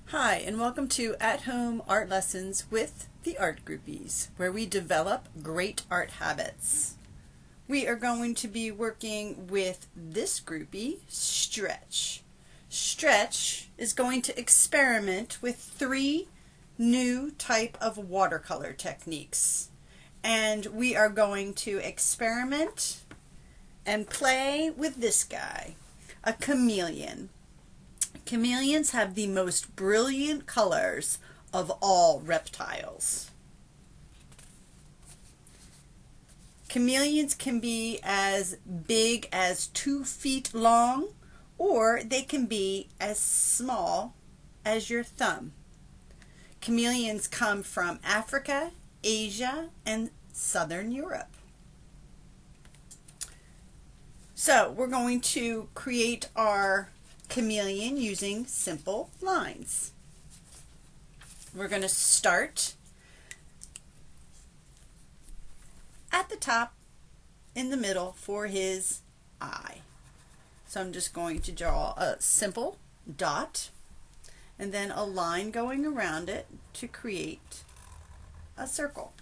Hi, and welcome to At Home Art Lessons with the Art Groupies, where we develop great art habits. We are going to be working with this groupie, Stretch. Stretch is going to experiment with 3 new type of watercolor techniques. And we are going to experiment and play with this guy, a chameleon. Chameleons have the most brilliant colors of all reptiles. Chameleons can be as big as 2 feet long, or they can be as small as your thumb. Chameleons come from Africa, Asia, and Southern Europe. So we're going to create our chameleon using simple lines. We're going to start at the top in the middle for his eye. So I'm just going to draw a simple dot and then a line going around it to create a circle.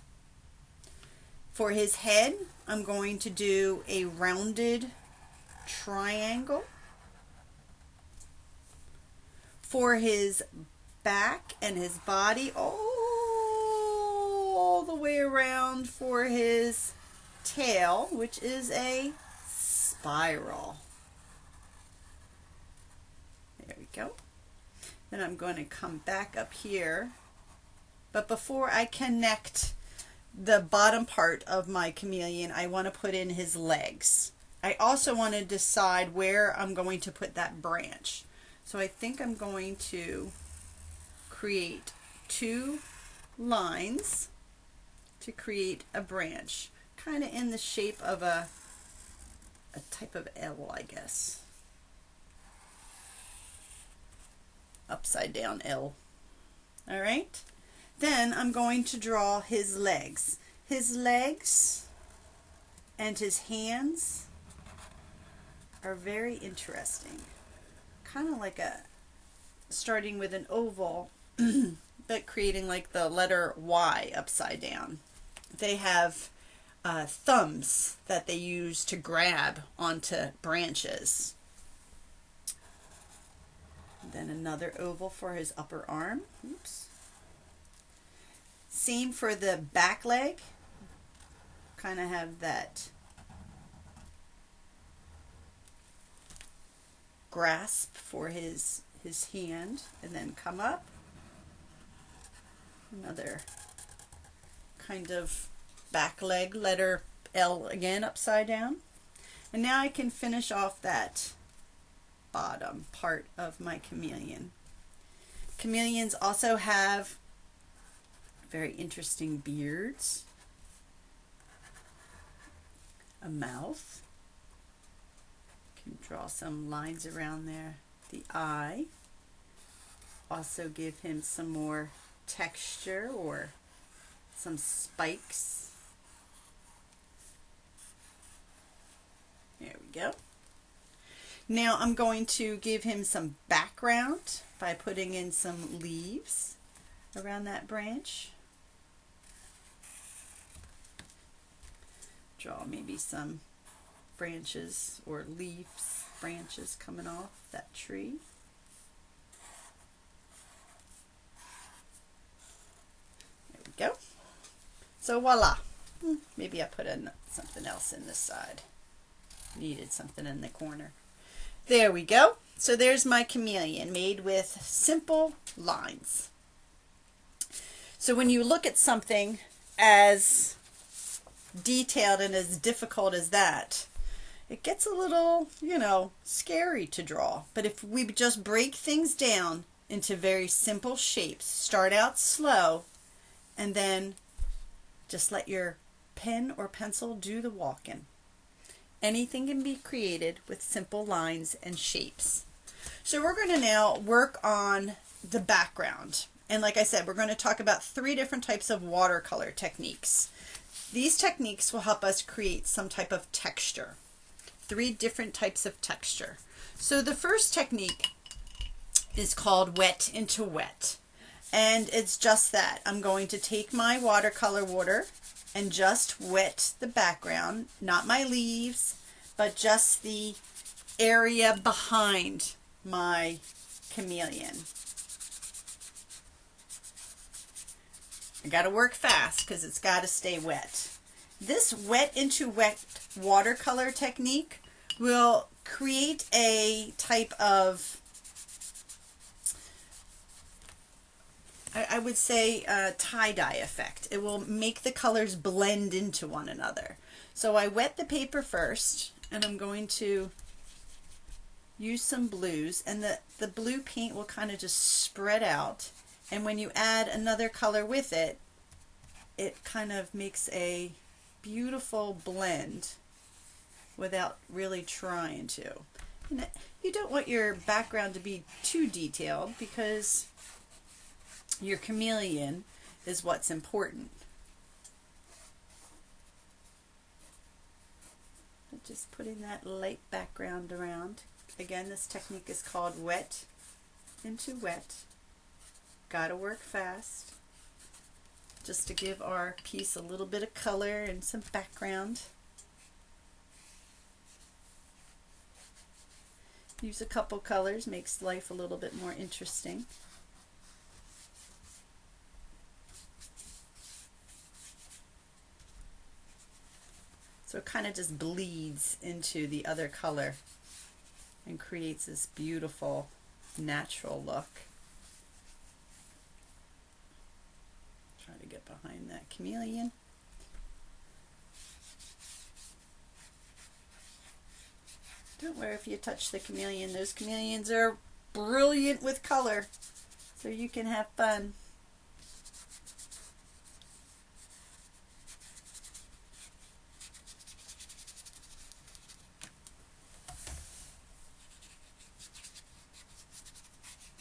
For his head, I'm going to do a rounded triangle. For his back and his body, all the way around for his tail, which is a spiral. There we go. Then I'm going to come back up here. But before I connect the bottom part of my chameleon, I want to put in his legs. I also want to decide where I'm going to put that branch. So I think I'm going to create 2 lines to create a branch, kind of in the shape of a type of L, I guess. Upside down L. All right. Then I'm going to draw his legs. His legs and his hands are very interesting. Kind of like starting with an oval but creating like the letter Y upside down. They have thumbs that they use to grab onto branches. Then another oval for his upper arm. Oops. Same for the back leg. Kind of have that grasp for his hand, and then come up. Another kind of back leg, letter L again, upside down. And now I can finish off that bottom part of my chameleon. Chameleons also have very interesting beards, a mouth. Can draw some lines around there. The eye. Also give him some more texture or some spikes. There we go. Now I'm going to give him some background by putting in some leaves around that branch. Draw maybe some branches or leaves, branches coming off that tree. There we go. So voila. Maybe I put in something else in this side. Needed something in the corner. There we go. So there's my chameleon made with simple lines. So when you look at something as detailed and as difficult as that, it gets a little, scary to draw. But if we just break things down into very simple shapes, start out slow, and then just let your pen or pencil do the walking. Anything can be created with simple lines and shapes. So we're going to now work on the background. And like I said, we're going to talk about 3 different types of watercolor techniques. These techniques will help us create some type of texture. 3 different types of texture. So the first technique is called Wet into Wet. And it's just that. I'm going to take my watercolor water and just wet the background, not my leaves, but just the area behind my chameleon. I got to work fast because it's got to stay wet. This wet into wet watercolor technique will create a type of, I would say, tie-dye effect. It will make the colors blend into one another. So I wet the paper first, and I'm going to use some blues, and the blue paint will kind of just spread out, and when you add another color with it, it kind of makes a beautiful blend without really trying to. And you don't want your background to be too detailed because your chameleon is what's important. Just putting that light background around. Again, this technique is called Wet into Wet. Gotta work fast, just to give our piece a little bit of color and some background. Use a couple colors, makes life a little bit more interesting. So it kind of just bleeds into the other color and creates this beautiful natural look. Try to get behind that chameleon. Don't worry if you touch the chameleon. Those chameleons are brilliant with color, so you can have fun.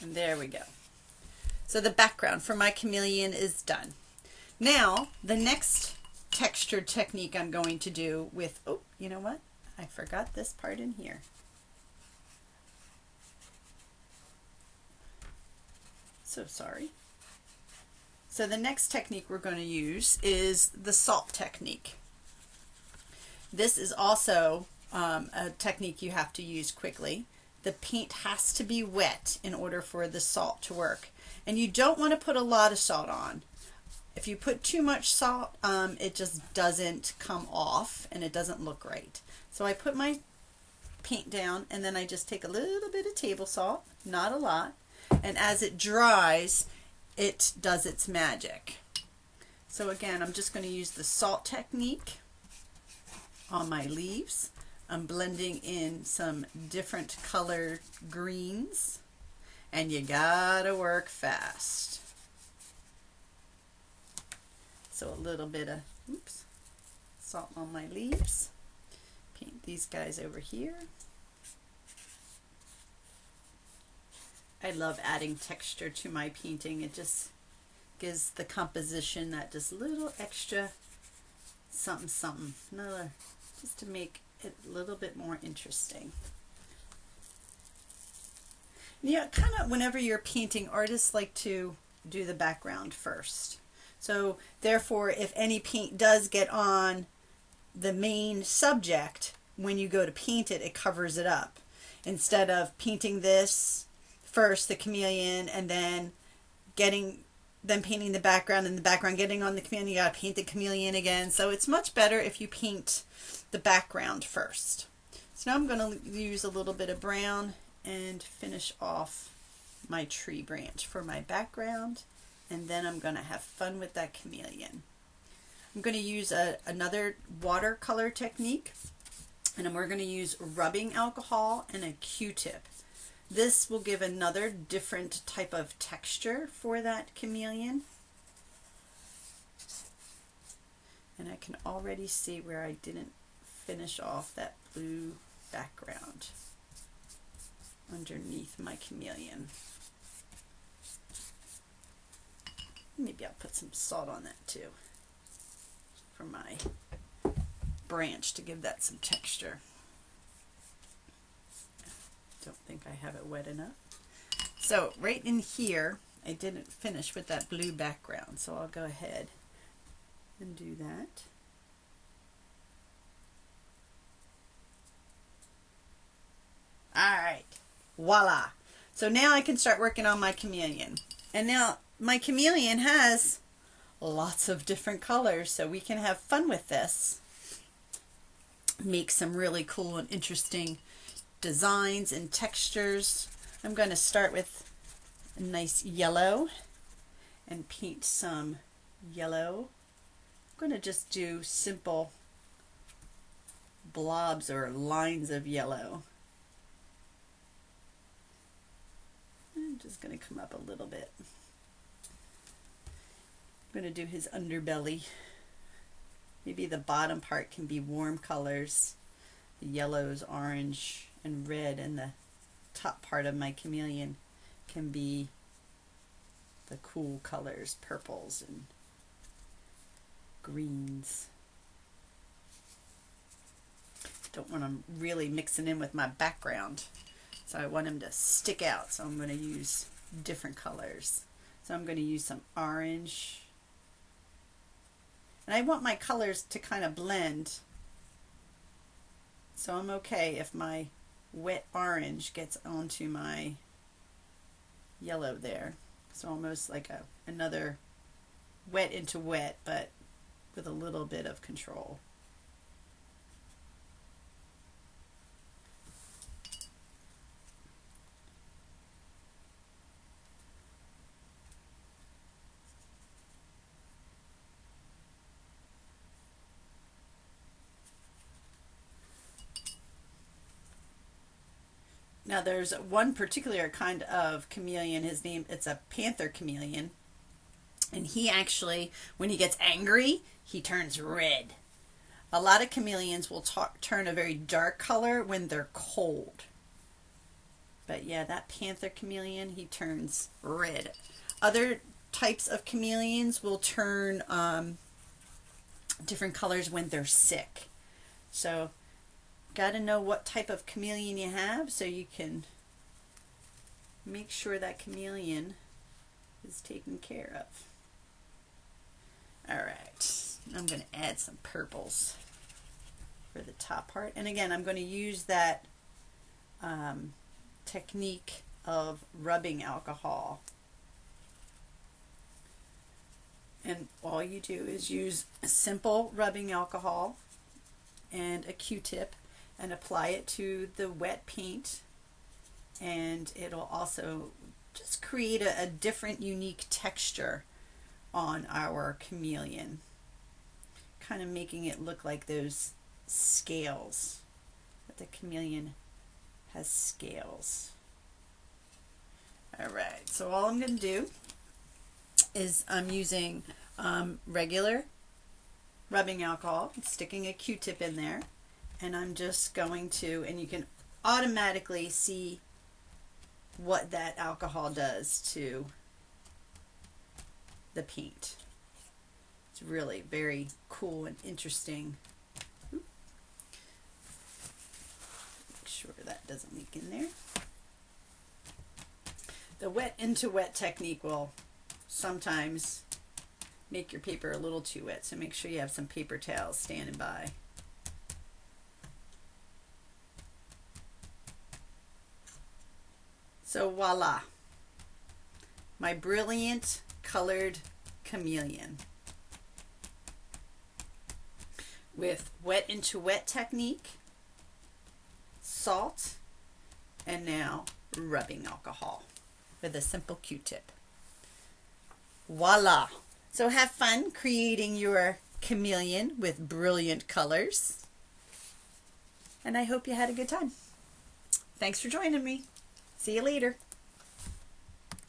And there we go. So the background for my chameleon is done. Now, the next texture technique I'm going to do with, oh, you know what? I forgot this part in here. So sorry. So the next technique we're going to use is the salt technique. This is also a technique you have to use quickly. The paint has to be wet in order for the salt to work. And you don't want to put a lot of salt on. If you put too much salt, it just doesn't come off and it doesn't look right. So I put my paint down and then I just take a little bit of table salt, not a lot, and as it dries, it does its magic. So again, I'm just going to use the salt technique on my leaves. I'm blending in some different colored greens, and you gotta work fast. So a little bit of salt on my leaves. Paint these guys over here. I love adding texture to my painting. It just gives the composition that just little extra something something. Another, just to make it a little bit more interesting. Yeah, kind of whenever you're painting, artists like to do the background first. So therefore, if any paint does get on the main subject, when you go to paint it, it covers it up. Instead of painting this first, the chameleon, and then painting the background, and the background getting on the chameleon, you gotta paint the chameleon again. So it's much better if you paint the background first. So now I'm going to use a little bit of brown and finish off my tree branch for my background, and then I'm going to have fun with that chameleon. I'm going to use another watercolor technique, and we're going to use rubbing alcohol and a Q-tip. This will give another different type of texture for that chameleon. And I can already see where I didn't finish off that blue background underneath my chameleon. Maybe I'll put some salt on that too for my branch to give that some texture. Don't think I have it wet enough. So right in here, I didn't finish with that blue background, so I'll go ahead and do that. Alright, voila. So now I can start working on my chameleon. And now my chameleon has lots of different colors, so we can have fun with this. Make some really cool and interesting designs and textures. I'm going to start with a nice yellow and paint some yellow. I'm going to just do simple blobs or lines of yellow. I'm just going to come up a little bit. I'm going to do his underbelly. Maybe the bottom part can be warm colors. The yellows, orange, and red, and the top part of my chameleon can be the cool colors, purples and greens. Don't want them really mixing in with my background, so I want them to stick out, so I'm going to use different colors. So I'm going to use some orange, and I want my colors to kind of blend, so I'm okay if my wet orange gets onto my yellow there. So almost like another wet into wet, but with a little bit of control. Now there's one particular kind of chameleon, it's a Panther Chameleon, and he actually, when he gets angry, he turns red. A lot of chameleons will turn a very dark color when they're cold. But yeah, that Panther Chameleon, he turns red. Other types of chameleons will turn different colors when they're sick. So got to know what type of chameleon you have so you can make sure that chameleon is taken care of. Alright, I'm going to add some purples for the top part. And again, I'm going to use that technique of rubbing alcohol. And all you do is use a simple rubbing alcohol and a Q-tip and apply it to the wet paint, and it'll also just create a different, unique texture on our chameleon, kind of making it look like those scales, that the chameleon has scales. Alright, so all I'm going to do is I'm using regular rubbing alcohol, sticking a Q-tip in there, and I'm just going to, and you can automatically see what that alcohol does to the paint. It's really very cool and interesting. Make sure that doesn't leak in there. The wet into wet technique will sometimes make your paper a little too wet, so make sure you have some paper towels standing by. So voila, my brilliant colored chameleon with wet into wet technique, salt, and now rubbing alcohol with a simple Q-tip. Voila! So have fun creating your chameleon with brilliant colors, and I hope you had a good time. Thanks for joining me. See you later.